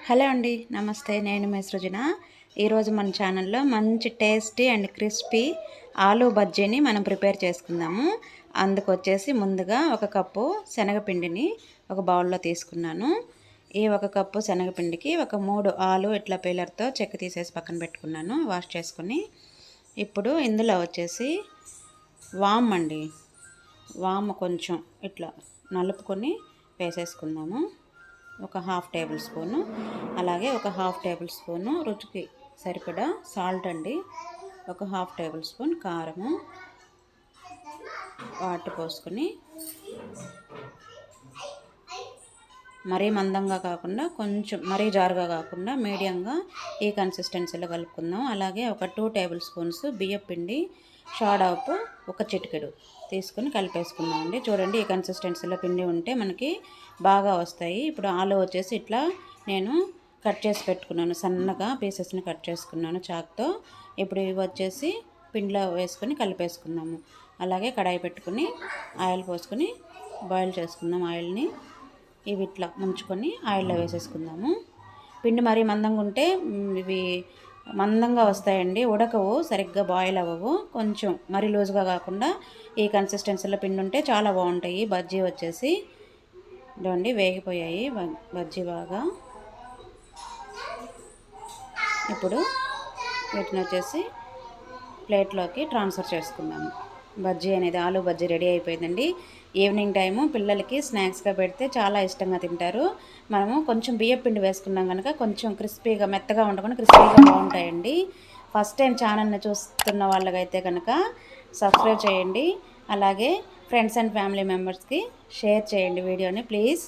Hello అండి, నమస్తే. నేను మీ సృజన. ఈరోజు మన ఛానల్లో మంచి టేస్టీ అండ్ క్రిస్పీ ఆలూ బజ్జీని మనం ప్రిపేర్ చేసుకుందాము. అందుకు వచ్చేసి ముందుగా ఒక కప్పు శనగపిండిని ఒక బౌల్లో తీసుకున్నాను. ఈ ఒక కప్పు శనగపిండికి ఒక 3 ఆలు ఇట్లా పీలర్తో చెక్క తీసేసి పక్కన పెట్టుకున్నాను, వాష్ చేసుకుని. ఇప్పుడు ఇందులో వచ్చేసి వామ్ అండి, వామ్ కొంచెం ఇట్లా నలుపుకొని వేసేసుకుందాము. ఒక హాఫ్ టేబుల్ స్పూను, అలాగే ఒక హాఫ్ టేబుల్ స్పూను రుచికి సరిపడా సాల్ట్ అండి, ఒక హాఫ్ టేబుల్ స్పూన్ కారము, వాటర్ పోసుకొని మరీ మందంగా కాకుండా కొంచెం మరీ జారుగా కాకుండా మీడియంగా ఈ కన్సిస్టెన్సీలో కలుపుకుందాం. అలాగే ఒక 2 టేబుల్ స్పూన్స్ బియ్యం పిండి, సోడా ఉప్పు ఒక చిటికెడు తీసుకుని కలిపేసుకుందాం అండి. చూడండి, ఈ కన్సిస్టెన్సీలో పిండి ఉంటే మనకి బాగా వస్తాయి. ఇప్పుడు ఆలు వచ్చేసి ఇట్లా నేను కట్ చేసి పెట్టుకున్నాను, సన్నగా పీసెస్ని కట్ చేసుకున్నాను చాక్తో. ఇప్పుడు ఇవి వచ్చేసి పిండిలో వేసుకొని కలిపేసుకుందాము. అలాగే కడాయి పెట్టుకుని ఆయిల్ పోసుకొని బాయిల్ చేసుకుందాం ఆయిల్ని. ఇవి ఇట్లా ముంచుకొని ఆయిల్లో వేసేసుకుందాము. పిండి మరీ మందంగా ఉంటే ఇవి మందంగా వస్తాయండి, ఉడకవు, సరిగ్గా బాయిల్ అవ్వవు. కొంచెం మరీ లూజ్గా కాకుండా ఈ కన్సిస్టెన్సీలో పిండి ఉంటే చాలా బాగుంటాయి బజ్జీ వచ్చేసి. ఇదండి, వేగిపోయాయి బజ్జీ బాగా. ఇప్పుడు వీటిని వచ్చేసి ప్లేట్లోకి ట్రాన్స్ఫర్ చేసుకుందాము. బజ్జీ అనేది, ఆలూ బజ్జీ రెడీ అయిపోయిందండి. ఈవినింగ్ టైము పిల్లలకి స్నాక్స్గా పెడితే చాలా ఇష్టంగా తింటారు. మనము కొంచెం బియ్యం పిండి వేసుకున్నాం కనుక కొంచెం క్రిస్పీగా, మెత్తగా ఉండకుండా క్రిస్పీగా బాగుంటాయండి. ఫస్ట్ టైం ఛానల్ని చూస్తున్న వాళ్ళకైతే కనుక సబ్స్క్రైబ్ చేయండి. అలాగే ఫ్రెండ్స్ అండ్ ఫ్యామిలీ మెంబర్స్కి షేర్ చేయండి వీడియోని ప్లీజ్.